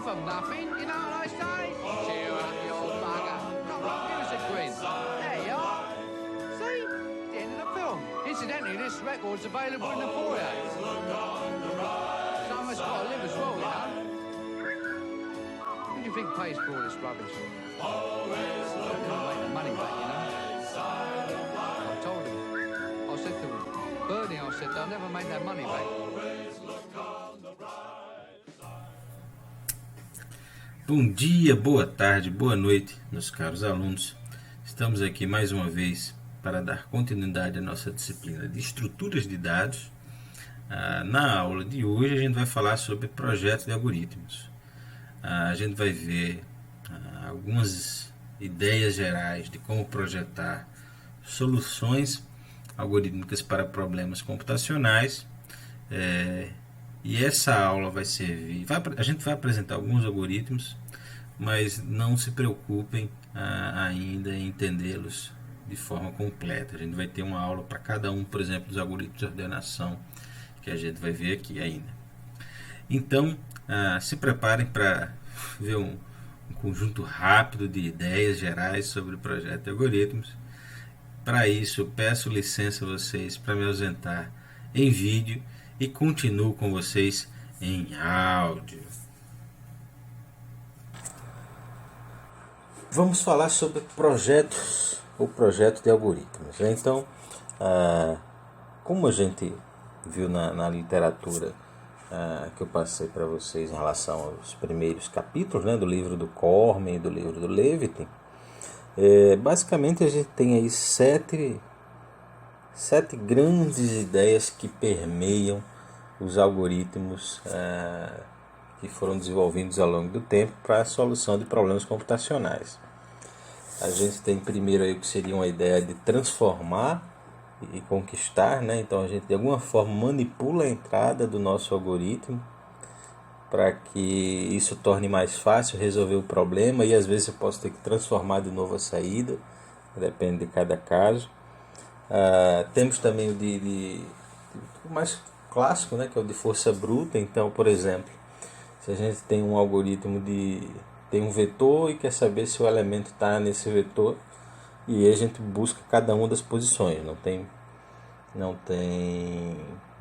for nothing, you know what I say? Cheer up, you old bugger. Come on, give us a grin. There you are. See? The end of the film. Incidentally, this record's available in the foyer. Some of us got to live as well, you know. Who do you think pays for all this rubbish? Always look make the money back, you know. I told him. I said to him, Bernie, I said, they'll never make that money back. Bom dia, boa tarde, boa noite, meus caros alunos. Estamos aqui mais uma vez para dar continuidade à nossa disciplina de estruturas de dados. Na aula de hoje a gente vai falar sobre projetos de algoritmos. A gente vai ver algumas ideias gerais de como projetar soluções algorítmicas para problemas computacionais. E essa aula vai servir, a gente vai apresentar alguns algoritmos, mas não se preocupem ainda em entendê-los de forma completa. A gente vai ter uma aula para cada um, por exemplo, dos algoritmos de ordenação, que a gente vai ver aqui ainda. Então, se preparem para ver um conjunto rápido de ideias gerais sobre o projeto de algoritmos. Para isso, eu peço licença a vocês para me ausentar em vídeo e continuo com vocês em áudio. Vamos falar sobre projetos ou projeto de algoritmos. Então, como a gente viu na literatura que eu passei para vocês em relação aos primeiros capítulos, né, do livro do Cormen e do livro do Levitin, basicamente a gente tem aí sete grandes ideias que permeiam os algoritmos que foram desenvolvidos ao longo do tempo para a solução de problemas computacionais. A gente tem primeiro aí o que seria uma ideia de transformar e conquistar, né? Então a gente de alguma forma manipula a entrada do nosso algoritmo para que isso torne mais fácil resolver o problema, e às vezes eu posso ter que transformar de novo a saída, depende de cada caso. Temos também o mais clássico, né, que é o de força bruta. Então, por exemplo, se a gente tem um algoritmo tem um vetor e quer saber se o elemento está nesse vetor, e aí a gente busca cada uma das posições, não tem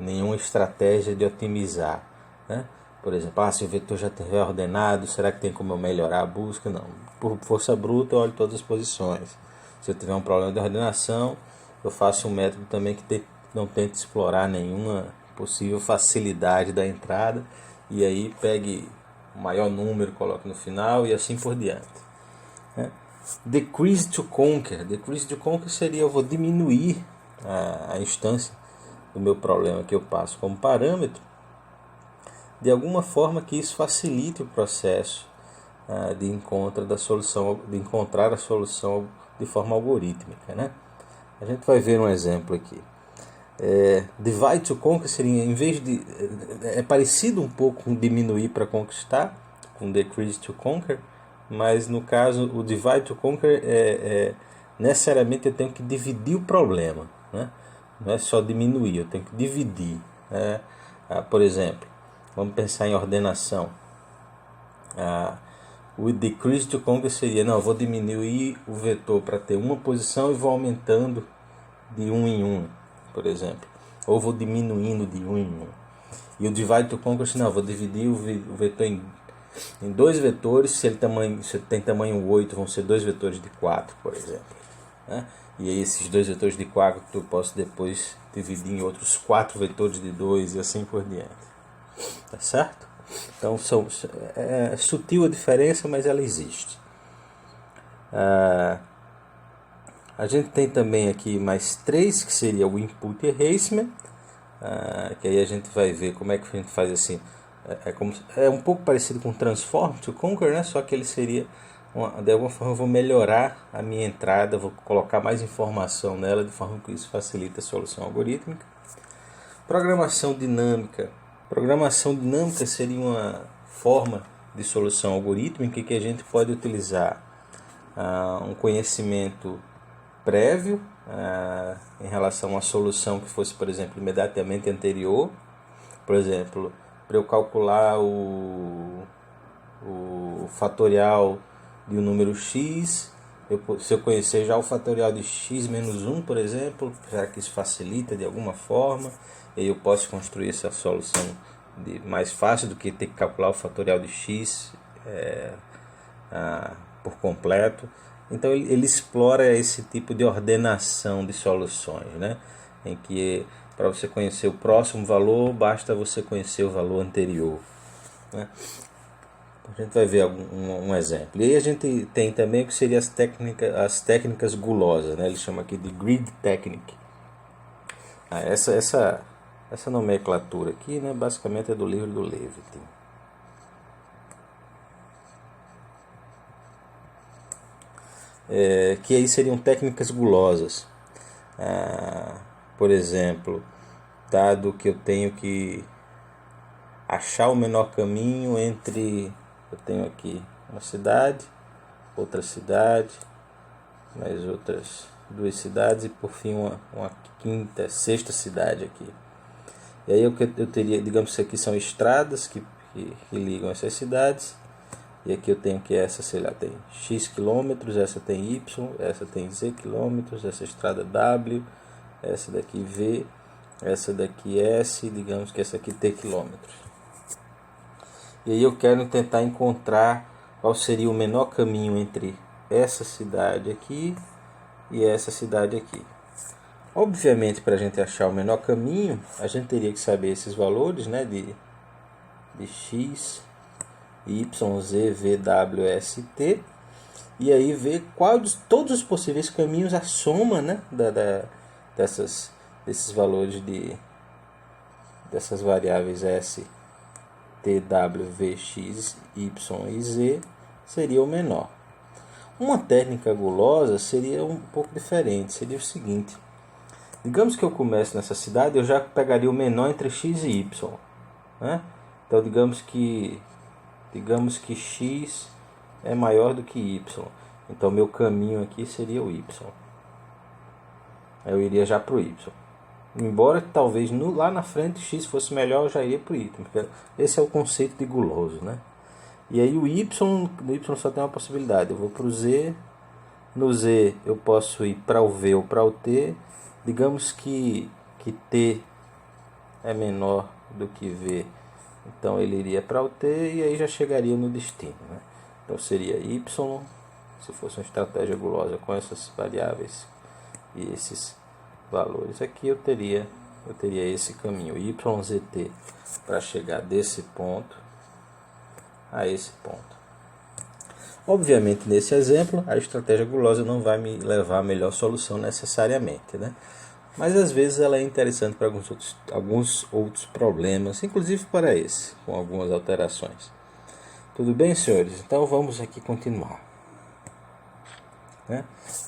nenhuma estratégia de otimizar, né? Por exemplo, se o vetor já estiver ordenado, será que tem como eu melhorar a busca? Não, por força bruta eu olho todas as posições. Se eu tiver um problema de ordenação, eu faço um método também que não tente explorar nenhuma possível facilidade da entrada, e aí pegue o maior número, coloque no final e assim por diante. Decrease to conquer. Decrease to conquer seria eu vou diminuir a instância do meu problema que eu passo como parâmetro, de alguma forma que isso facilite o processo de encontrar a solução de forma algorítmica, né? A gente vai ver um exemplo aqui. Divide to conquer seria, em vez de... é parecido um pouco com diminuir para conquistar, com decrease to conquer, mas no caso o divide to conquer necessariamente eu tenho que dividir o problema, né? Não é só diminuir, eu tenho que dividir, né? Por exemplo, vamos pensar em ordenação. O decrease to conquer seria, eu vou diminuir o vetor para ter uma posição e vou aumentando de 1 em 1, por exemplo, ou vou diminuindo de 1 em 1. E o divide to conquer, eu vou dividir o vetor em dois vetores. Se ele tem tamanho 8, vão ser dois vetores de 4, por exemplo, né? E aí esses dois vetores de 4 eu posso depois dividir em outros 4 vetores de 2 e assim por diante. Tá certo? Então é sutil a diferença, mas ela existe. A gente tem também aqui mais 3, que seria o input erasement, que aí a gente vai ver como é que a gente faz assim. É um pouco parecido com transform to conquer, né? Só que ele seria, de alguma forma eu vou melhorar a minha entrada, vou colocar mais informação nela, de forma que isso facilita a solução algorítmica. Programação dinâmica. Programação dinâmica seria uma forma de solução algorítmica que a gente pode utilizar um conhecimento prévio em relação a uma solução que fosse, por exemplo, imediatamente anterior. Por exemplo, para eu calcular o fatorial de um número x, se eu conhecer já o fatorial de x menos 1, por exemplo, será que isso facilita de alguma forma? E aí eu posso construir essa solução mais fácil do que ter que calcular o fatorial de x por completo. Então ele explora esse tipo de ordenação de soluções, né? Em que para você conhecer o próximo valor, basta você conhecer o valor anterior, né? A gente vai ver um exemplo. E aí a gente tem também o que seria as técnicas gulosas, né? Ele chama aqui de grid technique. Essa nomenclatura aqui, né, basicamente é do livro do Levitin. Que aí seriam técnicas gulosas. Por exemplo, dado que eu tenho que achar o menor caminho entre... Eu tenho aqui uma cidade, outra cidade, mais outras duas cidades e por fim uma quinta, sexta cidade aqui. E aí eu teria, digamos que aqui são estradas que ligam essas cidades. E aqui eu tenho que essa, sei lá, tem x quilômetros, essa tem y, essa tem z quilômetros, essa estrada W, essa daqui V, essa daqui S, digamos que essa aqui T quilômetros. E aí eu quero tentar encontrar qual seria o menor caminho entre essa cidade aqui e essa cidade aqui. Obviamente, para a gente achar o menor caminho, a gente teria que saber esses valores, né, de x, y, z, v, w, s, t, e aí ver todos os possíveis caminhos, a soma, né, desses valores dessas variáveis s, t, w, v, x, y e z seria o menor. Uma técnica gulosa seria um pouco diferente, seria o seguinte: digamos que eu comece nessa cidade, eu já pegaria o menor entre x e y, né? Então digamos que x é maior do que y, então meu caminho aqui seria o y. Eu iria já para o y. Embora que talvez lá na frente x fosse melhor, eu já iria para o y. Esse é o conceito de guloso, né? E aí no y só tem uma possibilidade. Eu vou para o z. No z eu posso ir para o v ou para o t. Digamos que t é menor do que v. Então ele iria para o t e aí já chegaria no destino, né? Então seria y, se fosse uma estratégia gulosa com essas variáveis e esses valores aqui, eu teria esse caminho YZT para chegar desse ponto a esse ponto. Obviamente, nesse exemplo, a estratégia gulosa não vai me levar à melhor solução necessariamente, né? Mas às vezes ela é interessante para alguns outros problemas, inclusive para esse, com algumas alterações. Tudo bem, senhores? Então vamos aqui continuar.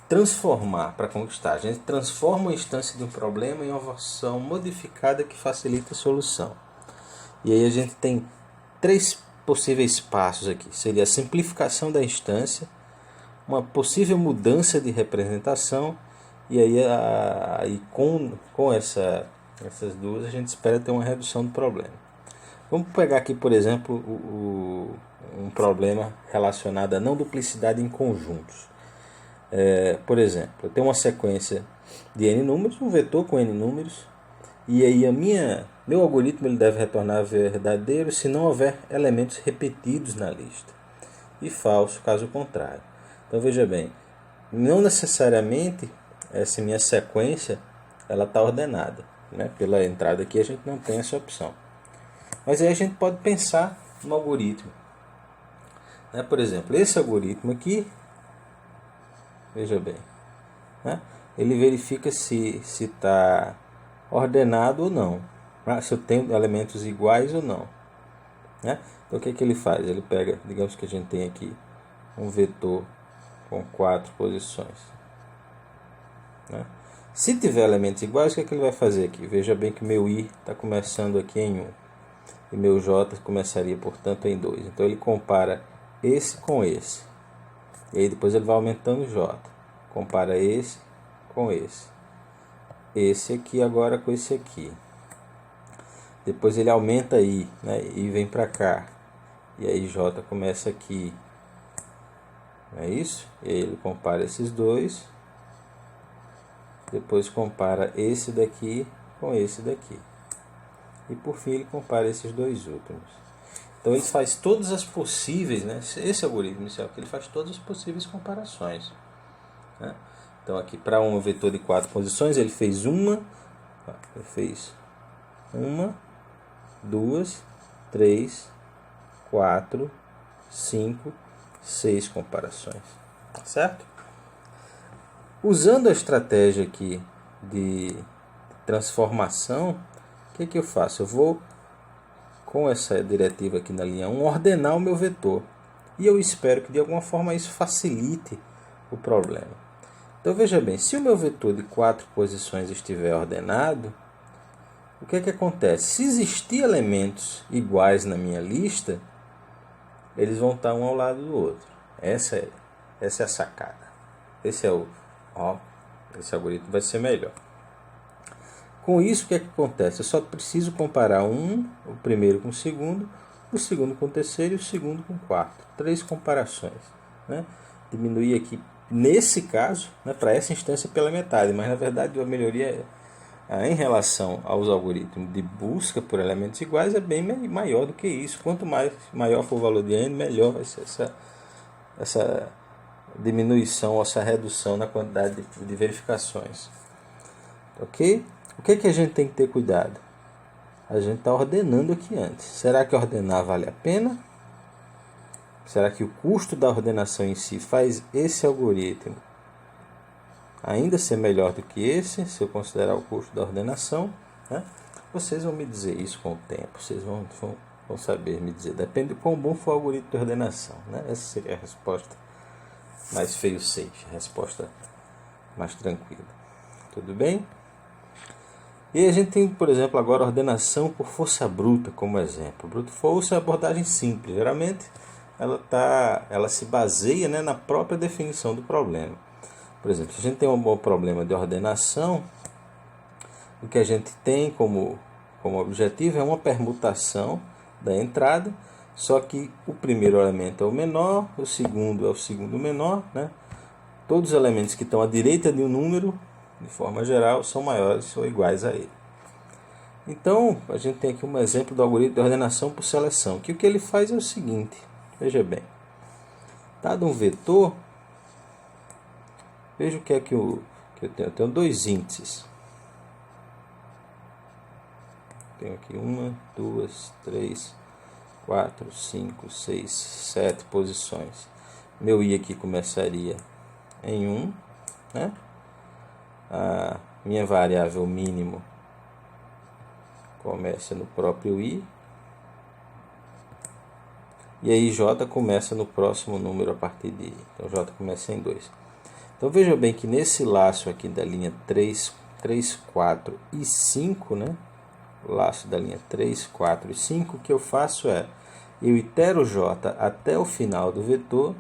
Transformar para conquistar. A gente transforma uma instância de um problema em uma versão modificada que facilita a solução. E aí a gente tem 3 possíveis passos aqui. Seria a simplificação da instância, uma possível mudança de representação, e aí com essas duas a gente espera ter uma redução do problema. Vamos pegar aqui, por exemplo, um problema relacionado à não duplicidade em conjuntos. Por exemplo, eu tenho uma sequência de n números, um vetor com n números, e aí meu algoritmo ele deve retornar verdadeiro se não houver elementos repetidos na lista, e falso caso contrário. Então veja bem, não necessariamente essa minha sequência ela está ordenada, né? Pela entrada aqui a gente não tem essa opção, mas aí a gente pode pensar no algoritmo, né? Por exemplo, esse algoritmo aqui, veja bem, né? Ele verifica se está ordenado ou não, né? Se eu tenho elementos iguais ou não, né? Então o que ele faz? Ele pega, digamos que a gente tem aqui um vetor com 4 posições, né? Se tiver elementos iguais, o que ele vai fazer aqui? Veja bem que meu i está começando aqui em 1 e meu j começaria, portanto, em 2. Então ele compara esse com esse. E aí depois ele vai aumentando o j. Compara esse com esse. Esse aqui agora com esse aqui. Depois ele aumenta i, né? E vem para cá. E aí j começa aqui. não é isso? E aí ele compara esses dois, depois compara esse daqui com esse daqui. E por fim ele compara esses dois últimos. Então ele faz todas as possíveis, né? Esse algoritmo inicial aqui, ele faz todas as possíveis comparações, né? Então aqui para um vetor de 4 posições ele fez uma, 2, 3, 4, 5, 6 comparações, certo? Usando a estratégia aqui de transformação, o que eu faço? Eu vou, com essa diretiva aqui na linha 1, ordenar o meu vetor. E eu espero que de alguma forma isso facilite o problema. Então veja bem, se o meu vetor de 4 posições estiver ordenado, o que acontece? Se existir elementos iguais na minha lista, eles vão estar um ao lado do outro. Essa é a sacada. Esse algoritmo vai ser melhor. Com isso, o que acontece? Eu só preciso comparar o primeiro com o segundo com o terceiro e o segundo com o quarto. 3 comparações, né? Diminuir aqui, nesse caso, né, para essa instância pela metade, mas na verdade a melhoria em relação aos algoritmos de busca por elementos iguais é bem maior do que isso. Quanto maior for o valor de n, melhor vai ser essa diminuição ou essa redução na quantidade de verificações. Ok? O que a gente tem que ter cuidado? A gente está ordenando aqui antes. Será que ordenar vale a pena? Será que o custo da ordenação em si faz esse algoritmo ainda ser melhor do que esse, se eu considerar o custo da ordenação, né? Vocês vão me dizer isso com o tempo, vocês vão saber me dizer. Depende de quão bom for o algoritmo de ordenação, né? Essa seria a resposta mais fail-safe, a resposta mais tranquila. Tudo bem? E a gente tem, por exemplo, agora ordenação por força bruta como exemplo. Brute force é uma abordagem simples. Geralmente ela se baseia, né, na própria definição do problema. Por exemplo, se a gente tem um bom problema de ordenação, o que a gente tem como objetivo é uma permutação da entrada, só que o primeiro elemento é o menor, o segundo é o segundo menor, né? Todos os elementos que estão à direita de um número, de forma geral, são maiores ou iguais a ele. Então, a gente tem aqui um exemplo do algoritmo de ordenação por seleção, que o que ele faz é o seguinte, veja bem, dado um vetor, veja o que é que eu tenho. Eu tenho 2 índices. Tenho aqui 1, 2, 3, 4, 5, 6, 7 posições. Meu i aqui começaria em 1, né? A minha variável mínimo começa no próprio i. E aí j começa no próximo número a partir de i. Então j começa em 2. Então veja bem que nesse laço aqui da linha 3, 4 e 5, né? O laço da linha 3, 4 e 5, o que eu faço é, eu itero j até o final do vetor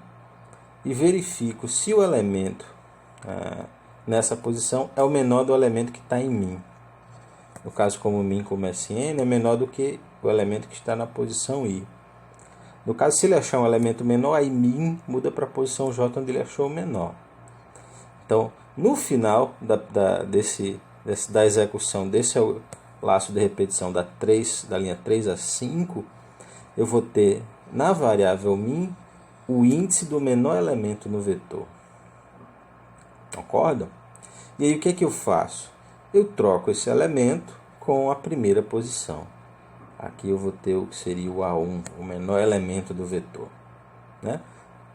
e verifico se o elemento nessa posição é o menor do elemento que está em min. No caso, como min começa em n, é menor do que o elemento que está na posição i. No caso, se ele achar um elemento menor, aí min muda para a posição j onde ele achou o menor. Então, no final da execução desse laço de repetição da linha 3 a 5, eu vou ter na variável min o índice do menor elemento no vetor. Concordam? E aí o que eu faço? Eu troco esse elemento com a primeira posição. Aqui eu vou ter o que seria o A1, o menor elemento do vetor, né?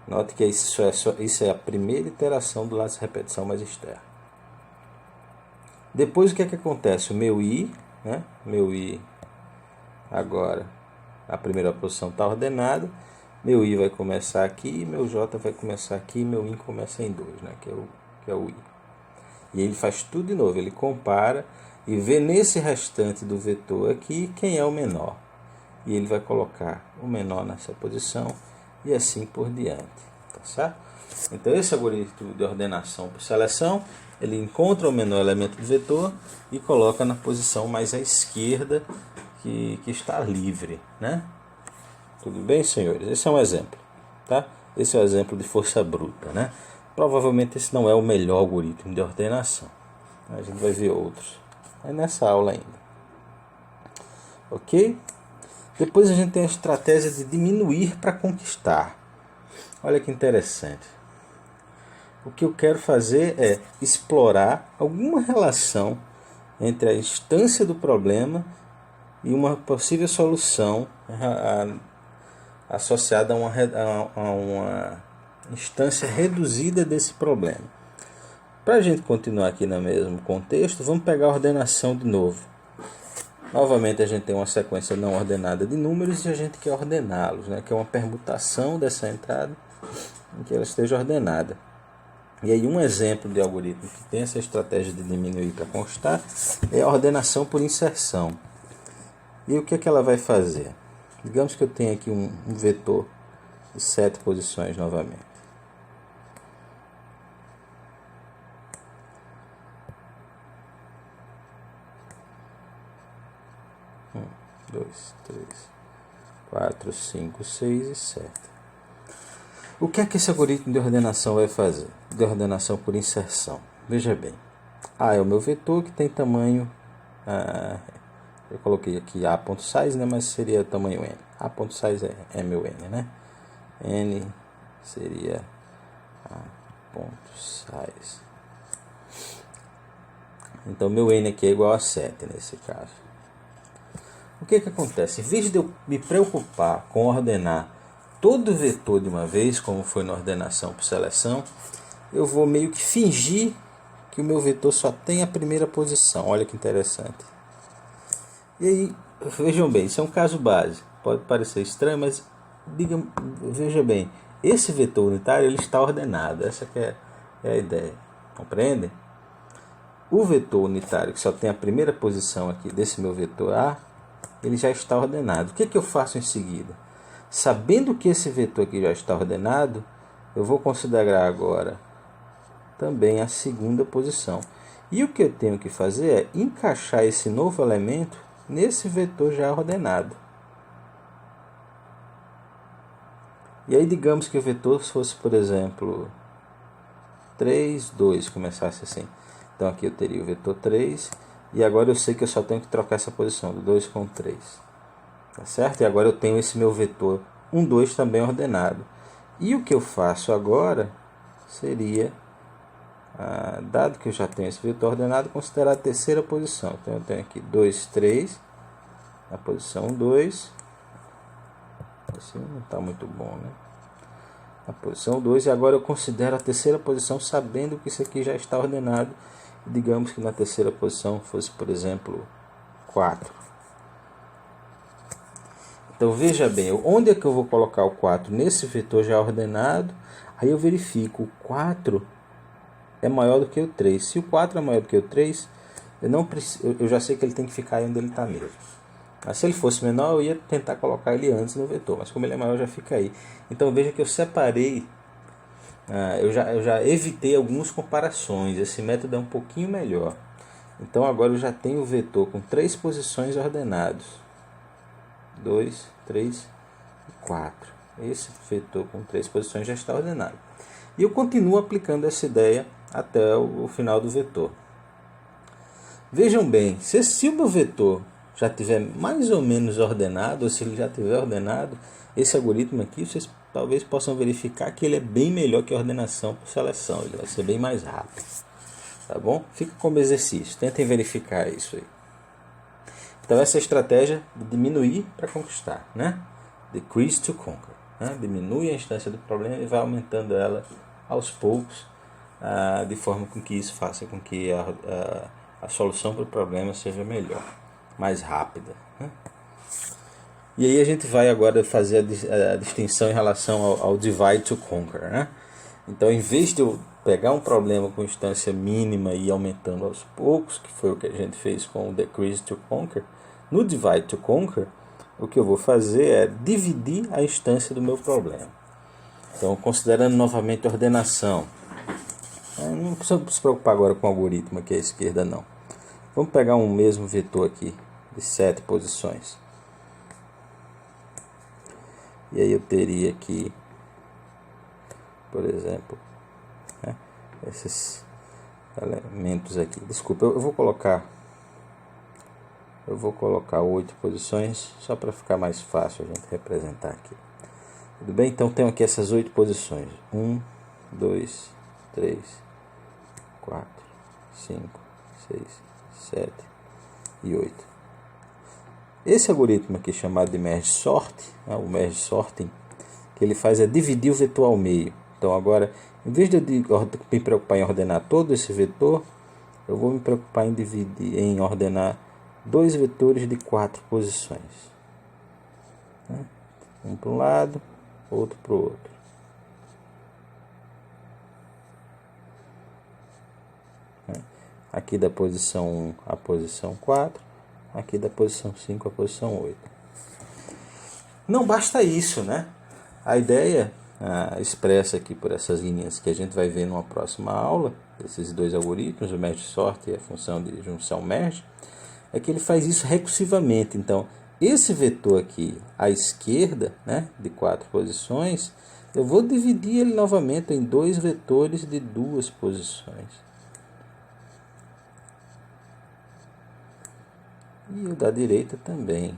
Note que isso é a primeira iteração do laço de repetição mais externo. Depois o que acontece? O meu i, né? Meu i agora, a primeira posição está ordenada. Meu i vai começar aqui, meu j vai começar aqui, meu in começa em 2, né? que é o i. E ele faz tudo de novo, ele compara e vê nesse restante do vetor aqui quem é o menor. E ele vai colocar o menor nessa posição e assim por diante. Tá certo? Então esse algoritmo de ordenação por seleção, ele encontra o menor elemento do vetor e coloca na posição mais à esquerda que está livre, né? Tudo bem, senhores? Esse é um exemplo, tá? Esse é o exemplo de força bruta, né? Provavelmente esse não é o melhor algoritmo de ordenação. A gente vai ver outros. É nessa aula ainda. Ok? Depois a gente tem a estratégia de diminuir para conquistar. Olha que interessante. O que eu quero fazer é explorar alguma relação entre a instância do problema e uma possível solução associada a uma instância reduzida desse problema. Para a gente continuar aqui no mesmo contexto, vamos pegar a ordenação de novo. Novamente a gente tem uma sequência não ordenada de números e a gente quer ordená-los, né? Que é uma permutação dessa entrada em que ela esteja ordenada. E aí um exemplo de algoritmo que tem essa estratégia de diminuir para constar é a ordenação por inserção. E o que é que ela vai fazer? Digamos que eu tenho aqui um vetor de 7 posições novamente. 2, 3, 4, 5, 6 e 7. O que é que esse algoritmo de ordenação vai fazer? De ordenação por inserção. Veja bem. A é o meu vetor que tem tamanho... eu coloquei aqui A.size, né, mas seria tamanho N. A.size é meu N, né? N seria A.size. Então meu N aqui é igual a 7 nesse caso. O que acontece? Em vez de eu me preocupar com ordenar todo o vetor de uma vez, como foi na ordenação por seleção, eu vou meio que fingir que o meu vetor só tem a primeira posição. Olha que interessante. E aí, vejam bem, isso é um caso base. Pode parecer estranho, mas veja bem, esse vetor unitário ele está ordenado. Essa que é a ideia. Compreendem? O vetor unitário que só tem a primeira posição aqui desse meu vetor A, ele já está ordenado. O que eu faço em seguida? Sabendo que esse vetor aqui já está ordenado, eu vou considerar agora também a segunda posição. E o que eu tenho que fazer é encaixar esse novo elemento nesse vetor já ordenado. E aí digamos que o vetor fosse, por exemplo, 3, 2, começasse assim. Então aqui eu teria o vetor 3, e agora eu sei que eu só tenho que trocar essa posição, do 2 com 3. Tá certo? E agora eu tenho esse meu vetor 1, 2 também ordenado. E o que eu faço agora seria, dado que eu já tenho esse vetor ordenado, considerar a terceira posição. Então eu tenho aqui 2, 3, na posição 2. Assim não está muito bom, né? Na posição 2, e agora eu considero a terceira posição sabendo que isso aqui já está ordenado. Digamos que na terceira posição fosse, por exemplo, 4. Então veja bem, onde é que eu vou colocar o 4? Nesse vetor já ordenado. Aí eu verifico, o 4 é maior do que o 3. Se o 4 é maior do que o 3, eu já sei que ele tem que ficar aí onde ele está mesmo. Mas se ele fosse menor, eu ia tentar colocar ele antes no vetor. Mas como ele é maior, já fica aí. Então veja que eu separei, eu já evitei algumas comparações. Esse método é um pouquinho melhor. Então agora eu já tenho o vetor com 3 posições ordenados. 2, 3 e 4. Esse vetor com 3 posições já está ordenado. E eu continuo aplicando essa ideia até o final do vetor. Vejam bem, se o meu vetor já estiver mais ou menos ordenado, ou se ele já estiver ordenado, esse algoritmo aqui, vocês talvez possam verificar que ele é bem melhor que a ordenação por seleção. Ele vai ser bem mais rápido. Tá bom? Fica como exercício. Tentem verificar isso aí. Então essa é a estratégia de diminuir para conquistar, né? Decrease to conquer, né? Diminui a instância do problema e vai aumentando ela aos poucos, de forma com que isso faça com que a solução para o problema seja melhor, mais rápida, né? E aí a gente vai agora fazer a distinção em relação ao divide to conquer, né? Então, em vez de eu pegar um problema com instância mínima e ir aumentando aos poucos, que foi o que a gente fez com o decrease to conquer, no divide to conquer, o que eu vou fazer é dividir a instância do meu problema. Então, considerando novamente a ordenação, não precisa se preocupar agora com o algoritmo aqui à esquerda, não. Vamos pegar um mesmo vetor aqui de 7 posições. E aí eu teria aqui por exemplo, né? Esses elementos aqui. Desculpa, eu vou colocar 8 posições só para ficar mais fácil a gente representar aqui. Tudo bem? Então tenho aqui essas 8 posições: 1, 2, 3, 4, 5, 6, 7 e 8. Esse algoritmo aqui chamado de merge sort, né, o merge sorting, que ele faz é dividir o vetor ao meio. Então agora, em vez de eu me preocupar em ordenar todo esse vetor, eu vou me preocupar em dividir, em ordenar 2 vetores de 4 posições, né? Um para um lado, outro para o outro. Aqui da posição 1 a posição 4, aqui da posição 5 a posição 8. Não basta isso, né? A ideia expressa aqui por essas linhas que a gente vai ver numa próxima aula, esses dois algoritmos, o merge sort e a função de junção merge, é que ele faz isso recursivamente. Então, esse vetor aqui à esquerda, né, de 4 posições, eu vou dividir ele novamente em 2 vetores de 2 posições. E o da direita também.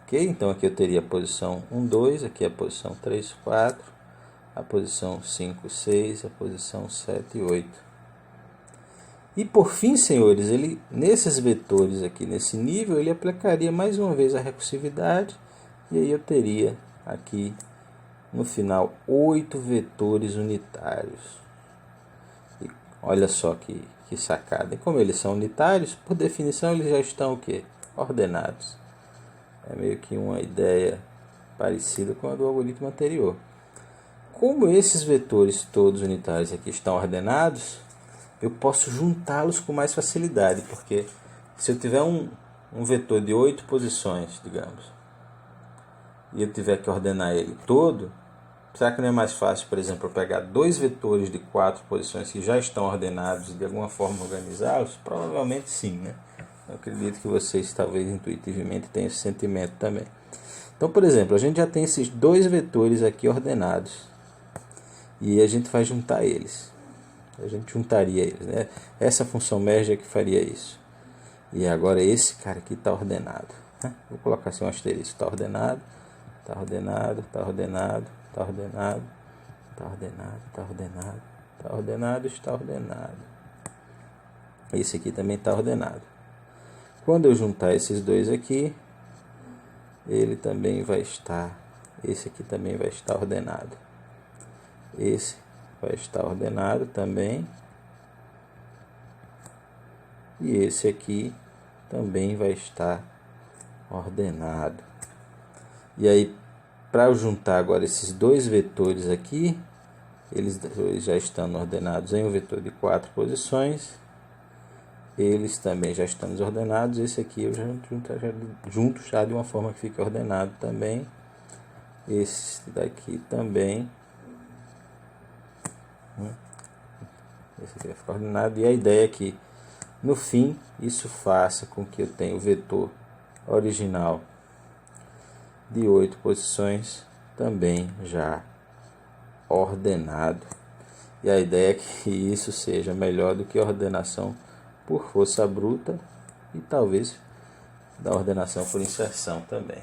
Ok? Então aqui eu teria a posição 1, 2, aqui a posição 3, 4, a posição 5, 6, a posição 7 e 8. E por fim, senhores, ele nesses vetores aqui, nesse nível, ele aplicaria mais uma vez a recursividade, e aí eu teria aqui no final 8 vetores unitários. E olha só que sacada. E como eles são unitários, por definição eles já estão o quê? Ordenados. É meio que uma ideia parecida com a do algoritmo anterior. Como esses vetores todos unitários aqui estão ordenados, eu posso juntá-los com mais facilidade, porque se eu tiver um vetor de 8 posições, digamos, e eu tiver que ordenar ele todo, será que não é mais fácil, por exemplo, eu pegar 2 vetores de 4 posições que já estão ordenados e de alguma forma organizá-los? Provavelmente sim, né? Eu acredito que vocês talvez intuitivamente tenham esse sentimento também. Então, por exemplo, a gente já tem esses 2 vetores aqui ordenados e a gente vai juntar eles. A gente juntaria eles, né? Essa função merge é que faria isso. E agora esse cara aqui está ordenado, né? Vou colocar assim um asterisco. Está ordenado, está ordenado, está ordenado, está ordenado, está ordenado, está ordenado, está ordenado, está ordenado. Esse aqui também está ordenado. Quando eu juntar esses dois aqui, ele também vai estar, esse aqui também vai estar ordenado. Esse vai estar ordenado também. E esse aqui também vai estar ordenado. E aí, para eu juntar agora esses 2 vetores aqui, eles já estão ordenados em um vetor de 4 posições. Eles também já estão desordenados. Esse aqui eu já junto já de uma forma que fica ordenado também. Esse daqui também. Esse aqui vai ficar ordenado. E a ideia é que no fim isso faça com que eu tenha o vetor original de 8 posições também já ordenado. E a ideia é que isso seja melhor do que a ordenação por força bruta e talvez da ordenação por inserção também.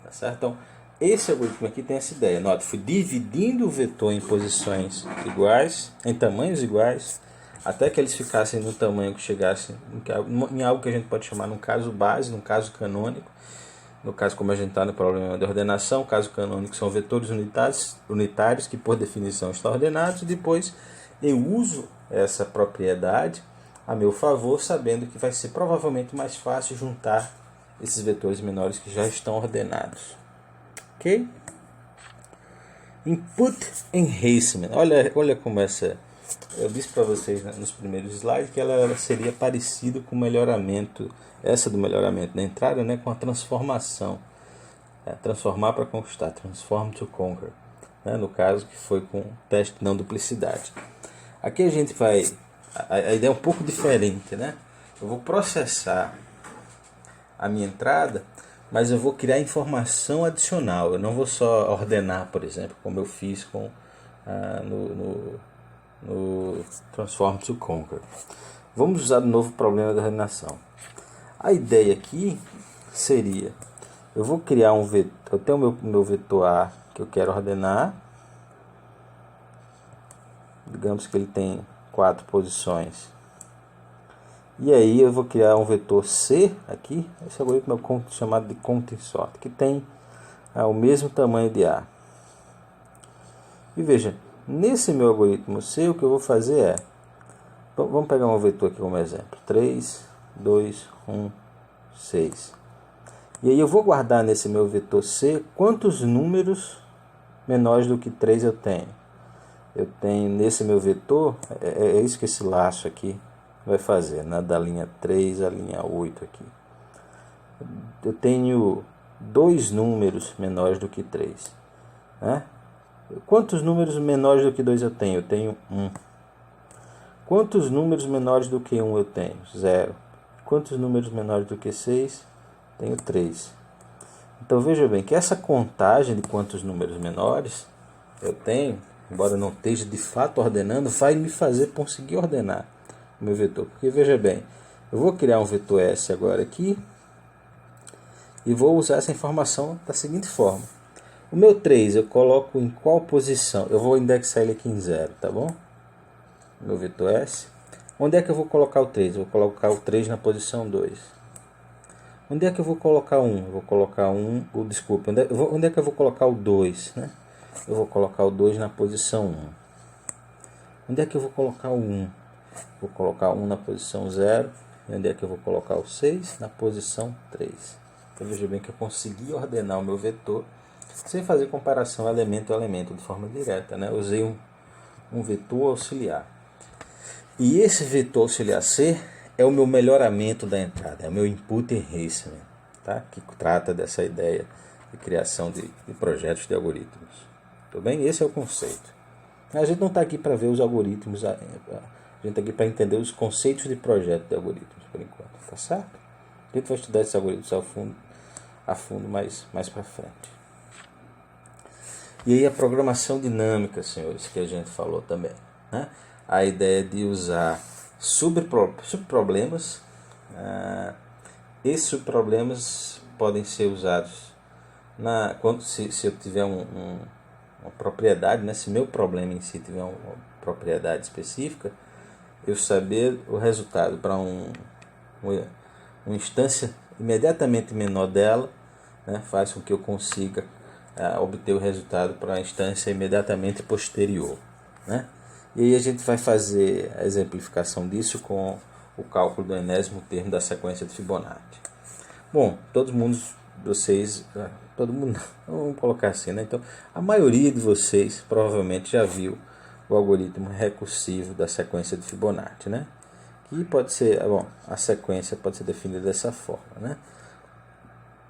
Tá certo? Então, esse algoritmo aqui tem essa ideia. Note, fui dividindo o vetor em posições iguais, em tamanhos iguais, até que eles ficassem no tamanho que chegassem em algo que a gente pode chamar num caso base, num caso canônico. No caso, como a gente está no problema de ordenação, o caso canônico são vetores unitários que por definição estão ordenados, e depois eu uso essa propriedade a meu favor, sabendo que vai ser provavelmente mais fácil juntar esses vetores menores que já estão ordenados. Ok? Input Enhancement. Olha como essa... Eu disse para vocês nos primeiros slides que ela seria parecida com o melhoramento, essa do melhoramento da entrada, né, com a transformação. Transformar para conquistar, transform to conquer. Né, no caso que foi com teste de não duplicidade. Aqui a gente vai... A ideia é um pouco diferente, né? Eu vou processar a minha entrada mas eu vou criar informação adicional. Eu não vou só ordenar, por exemplo, como eu fiz no Transform to Conquer. Vamos usar de novo o problema da ordenação. A ideia aqui seria, eu vou criar um vetor, eu tenho meu vetor A que eu quero ordenar. Digamos que ele tem 4 posições. E aí eu vou criar um vetor C aqui, esse algoritmo é chamado de Counting Sort, que tem o mesmo tamanho de A. E veja, nesse meu algoritmo C, o que eu vou fazer é, vamos pegar um vetor aqui como exemplo, 3, 2, 1, 6. E aí eu vou guardar nesse meu vetor C quantos números menores do que 3 eu tenho. Eu tenho nesse meu vetor, é isso que esse laço aqui vai fazer, né? Da linha 3 à linha 8 aqui. Eu tenho 2 números menores do que 3. Né? Quantos números menores do que 2 eu tenho? Eu tenho 1. Quantos números menores do que 1 eu tenho? 0. Quantos números menores do que 6? Tenho 3. Então veja bem que essa contagem de quantos números menores eu tenho, embora não esteja de fato ordenando, vai me fazer conseguir ordenar o meu vetor. Porque veja bem, eu vou criar um vetor S agora aqui e vou usar essa informação da seguinte forma. O meu 3 eu coloco em qual posição? Eu vou indexar ele aqui em 0, tá bom? Meu vetor S. Onde é que eu vou colocar o 3? Eu vou colocar o 3 na posição 2. Onde é que eu vou colocar 1? Eu vou colocar 1, desculpa, onde é que eu vou colocar o 2, né? Eu vou colocar o 2 na posição 1. Onde é que eu vou colocar o 1? Vou colocar 1 na posição 0. E onde é que eu vou colocar o 6? Na posição 3. Então veja bem que eu consegui ordenar o meu vetor sem fazer comparação elemento a elemento de forma direta, né? Usei um vetor auxiliar. E esse vetor auxiliar C é o meu melhoramento da entrada, é o meu input enhancement, tá? Que trata dessa ideia de criação de projetos de algoritmos. Tudo bem? Esse é o conceito. A gente não está aqui para ver os algoritmos, a gente está aqui para entender os conceitos de projeto de algoritmos, por enquanto, tá certo? A gente vai estudar esses algoritmos a fundo mais para frente. E aí a programação dinâmica, senhores, que a gente falou também, né? A ideia de usar subproblemas. Esses subproblemas podem ser usados se eu tiver uma propriedade, né? Se meu problema em si tiver uma propriedade específica, eu saber o resultado para uma instância imediatamente menor dela, né? Faz com que eu consiga obter o resultado para a instância imediatamente posterior, né? E aí a gente vai fazer a exemplificação disso com o cálculo do enésimo termo da sequência de Fibonacci. Bom, todo mundo, vamos colocar assim, né? Então, a maioria de vocês provavelmente já viu o algoritmo recursivo da sequência de Fibonacci, né? Que pode ser, a sequência pode ser definida dessa forma, né?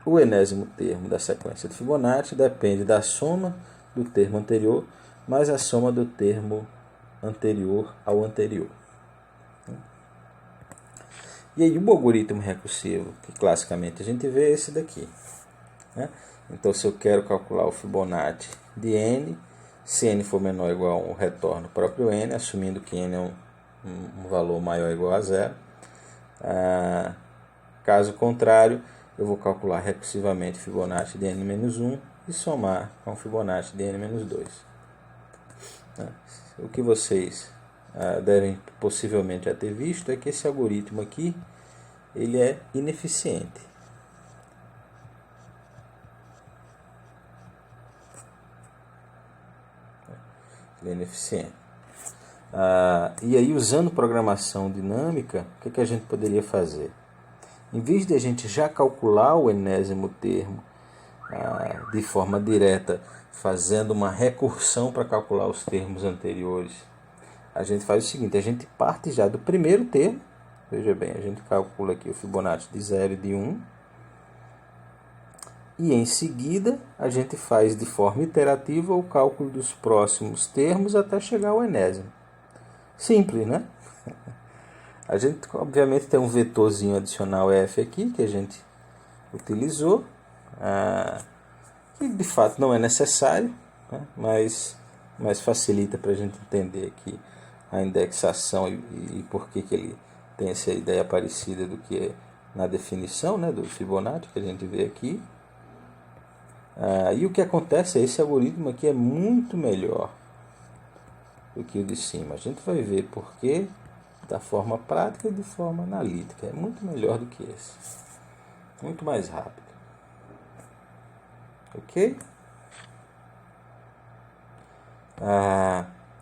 O enésimo termo da sequência de Fibonacci depende da soma do termo anterior mais a soma do termo anterior ao anterior. E aí o algoritmo recursivo, que classicamente a gente vê, é esse daqui, né? Então, se eu quero calcular o Fibonacci de n, se n for menor ou igual a 1, retorno o próprio n, assumindo que n é um valor maior ou igual a 0. Caso contrário, eu vou calcular recursivamente Fibonacci de n-1 e somar com o Fibonacci de n-2. O que vocês devem possivelmente já ter visto é que esse algoritmo aqui ele é ineficiente. Ele é ineficiente. E aí, usando programação dinâmica, o que a gente poderia fazer? Em vez de a gente já calcular o enésimo termo de forma direta, fazendo uma recursão para calcular os termos anteriores, a gente faz o seguinte: a gente parte já do primeiro termo. Veja bem, a gente calcula aqui o Fibonacci de 0 e de 1. E em seguida a gente faz de forma iterativa o cálculo dos próximos termos até chegar ao enésimo. Simples, né? A gente obviamente tem um vetorzinho adicional f aqui que a gente utilizou, que de fato não é necessário, né? mas facilita para a gente entender aqui a indexação e por que ele tem essa ideia parecida do que é na definição, né, do Fibonacci que a gente vê aqui. E o que acontece é esse algoritmo aqui é muito melhor do que o de cima. A gente vai ver por quê da forma prática e de forma analítica. É muito melhor do que esse. Muito mais rápido. Ok?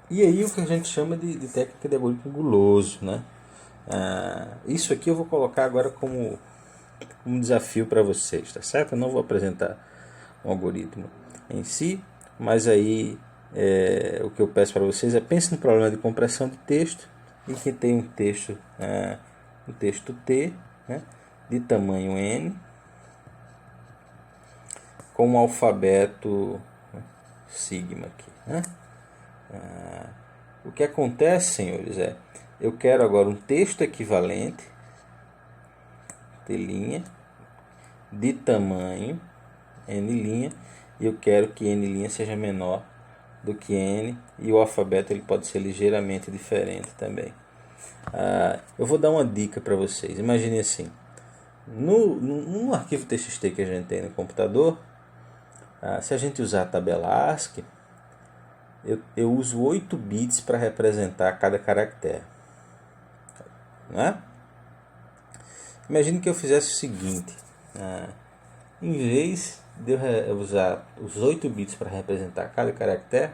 E aí o que a gente chama de técnica de algoritmo guloso, né? Isso aqui eu vou colocar agora como um desafio para vocês, tá certo? Eu não vou apresentar um algoritmo em si, mas aí o que eu peço para vocês é pense no problema de compressão de texto e que tem um texto T, né, de tamanho N, com um alfabeto sigma aqui, né? O que acontece, senhores, eu quero agora um texto equivalente T' de tamanho N', e eu quero que N' seja menor do que N, e o alfabeto ele pode ser ligeiramente diferente também. Eu vou dar uma dica para vocês. Imagine assim, no arquivo TXT que a gente tem no computador, se a gente usar a tabela ASCII, eu uso 8 bits para representar cada caractere, né? Imagine que eu fizesse o seguinte, em vez de eu usar os 8 bits para representar cada caractere,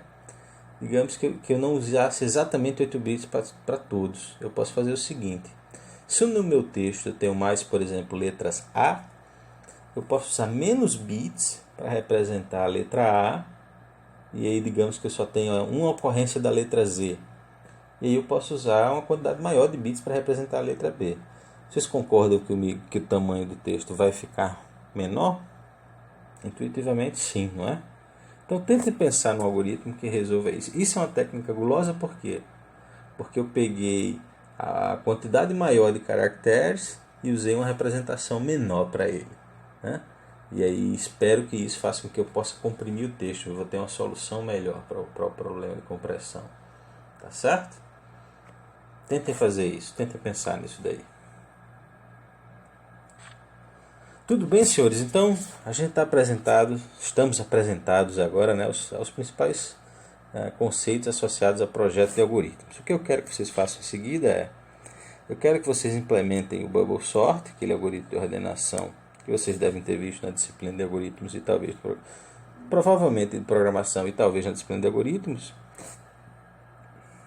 digamos que eu não usasse exatamente 8 bits para todos. Eu posso fazer o seguinte, se no meu texto eu tenho mais, por exemplo, letras A, eu posso usar menos bits para representar a letra A, e aí digamos que eu só tenho uma ocorrência da letra Z, e aí eu posso usar uma quantidade maior de bits para representar a letra B. Vocês concordam comigo que o tamanho do texto vai ficar menor? Intuitivamente sim, não é? Então tente pensar no algoritmo que resolva isso. Isso é uma técnica gulosa por quê? Porque eu peguei a quantidade maior de caracteres e usei uma representação menor para ele, né? E aí espero que isso faça com que eu possa comprimir o texto. Eu vou ter uma solução melhor para o problema de compressão. Tá certo? Tentem fazer isso, tentem pensar nisso daí. Tudo bem, senhores? Então, a gente estamos apresentados agora, né, aos principais conceitos associados a projeto de algoritmos. O que eu quero que vocês façam em seguida eu quero que vocês implementem o Bubble Sort, aquele algoritmo de ordenação que vocês devem ter visto na disciplina de algoritmos e talvez, provavelmente de programação e talvez na disciplina de algoritmos.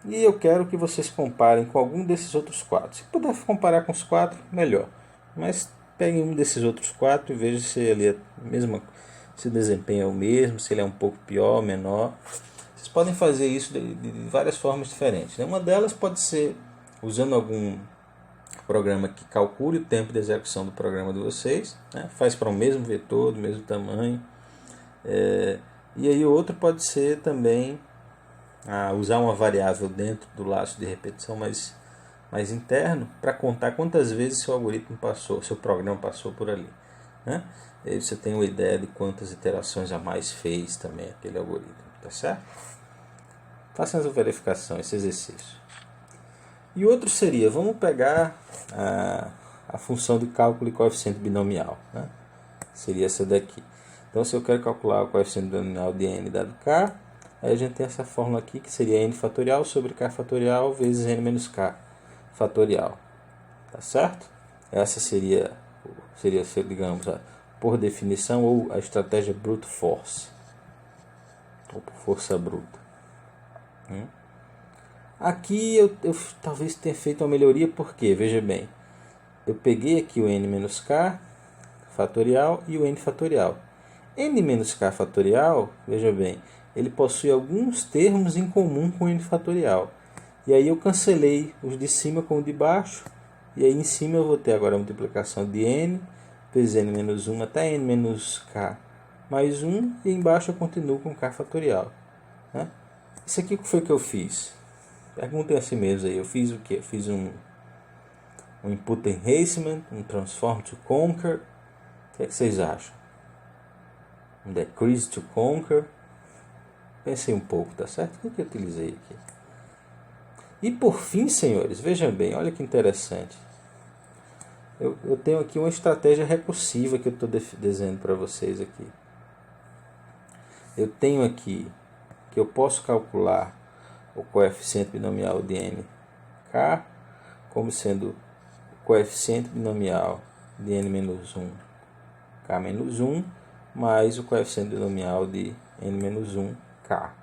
E eu quero que vocês comparem com algum desses outros 4. Se puder comparar com os 4, melhor. Mas peguem um desses outros 4 e vejam se ele se o desempenho é o mesmo, se ele é um pouco pior, menor. Vocês podem fazer isso de várias formas diferentes, né? Uma delas pode ser usando algum programa que calcule o tempo de execução do programa de vocês, né? Faz para o mesmo vetor, do mesmo tamanho. E aí o outro pode ser também usar uma variável dentro do laço de repetição mais interno para contar quantas vezes seu algoritmo passou, seu programa passou por ali, né? E aí você tem uma ideia de quantas iterações a mais fez também aquele algoritmo, tá certo? Façam essa verificação, esse exercício. E outro seria, vamos pegar a função de cálculo de coeficiente binomial, né? Seria essa daqui. Então, se eu quero calcular o coeficiente binomial de n dado k, aí a gente tem essa fórmula aqui que seria n fatorial sobre k fatorial vezes n menos k fatorial, tá certo? Essa seria digamos, por definição, ou a estratégia brute force, ou por força bruta. Aqui eu talvez tenha feito uma melhoria, porque, veja bem, eu peguei aqui o n menos k fatorial e o n fatorial. N menos k fatorial, veja bem, ele possui alguns termos em comum com o n fatorial. E aí eu cancelei os de cima com o de baixo, e aí em cima eu vou ter agora a multiplicação de n vezes n menos 1 até n menos k mais 1, e embaixo eu continuo com k fatorial, né? Isso aqui foi o que eu fiz. Perguntem a si mesmos aí, eu fiz o que? Eu fiz um input enhancement, um transform to conquer. O que é que vocês acham? um Decrease to Conquer. Pensei um pouco, tá certo? O que eu utilizei aqui? E por fim, senhores, vejam bem, olha que interessante. Eu tenho aqui uma estratégia recursiva que eu estou desenhando para vocês aqui. Eu tenho aqui que eu posso calcular o coeficiente binomial de nk como sendo o coeficiente binomial de n-1, k-1, mais o coeficiente binomial de n-1, k.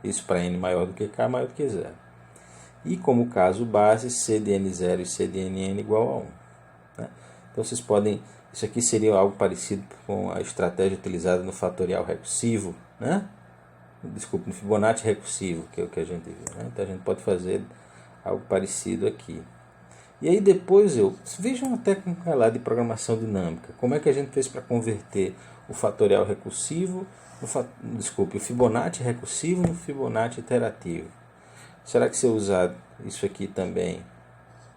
Isso para n maior do que k, maior do que 0. E como caso base, c de n0 e c de nn igual a 1. Né? Então vocês podem... Isso aqui seria algo parecido com a estratégia utilizada no fatorial recursivo, né? Desculpe, no Fibonacci recursivo, que é o que a gente viu. Né? Então a gente pode fazer algo parecido aqui. E aí depois vejam uma técnica lá de programação dinâmica. Como é que a gente fez para converter o fatorial recursivo, o Fibonacci recursivo no Fibonacci iterativo? Será que se eu usar isso aqui também,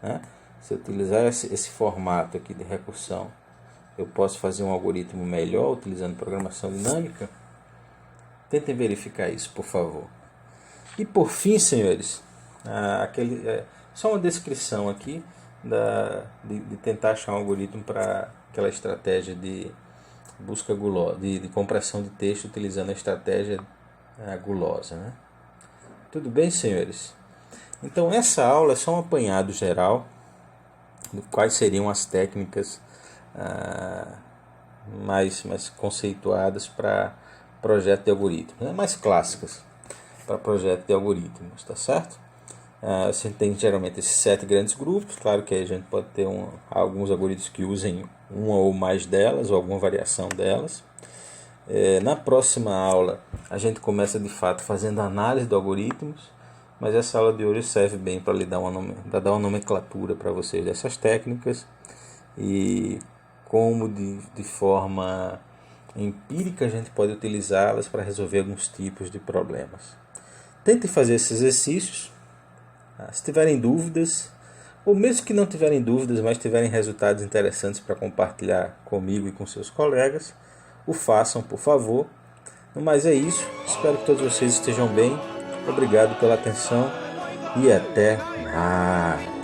né? Se eu utilizar esse formato aqui de recursão, eu posso fazer um algoritmo melhor utilizando programação dinâmica? Tentem verificar isso, por favor. E por fim, senhores, só uma descrição aqui de tentar achar um algoritmo para aquela estratégia de busca gulosa, de compressão de texto utilizando a estratégia gulosa, né? Tudo bem, senhores? Então essa aula é só um apanhado geral de quais seriam as técnicas mais conceituadas para projeto de algoritmos, né? Mais clássicas para projeto de algoritmos, tá certo? Você tem geralmente esses 7 grandes grupos. Claro que aí a gente pode ter alguns algoritmos que usem uma ou mais delas, ou alguma variação delas. Na próxima aula a gente começa de fato fazendo análise de algoritmos, mas essa aula de hoje serve bem para dar uma nomenclatura para vocês dessas técnicas e como de forma empírica a gente pode utilizá-las para resolver alguns tipos de problemas. Tentem fazer esses exercícios. Se tiverem dúvidas, ou mesmo que não tiverem dúvidas, mas tiverem resultados interessantes para compartilhar comigo e com seus colegas, o façam, por favor. Mas é isso. Espero que todos vocês estejam bem. Obrigado pela atenção e até mais.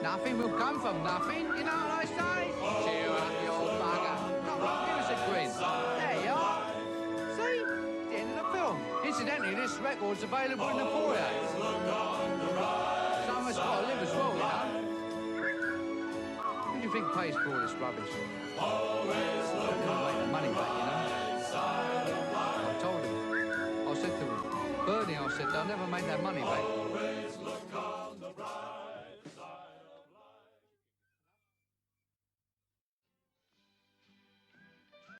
Nothing will come from nothing, you know what I say? Cheer up, you old bugger. Come on, give us a grin. There you are. See? The end of the film. Incidentally, this record's available in the foyer. Some of us got to live as well, you know. Who do you think pays for all this rubbish? Never make the money back, you know. I told him. I said to Bernie, they'll never make their money back.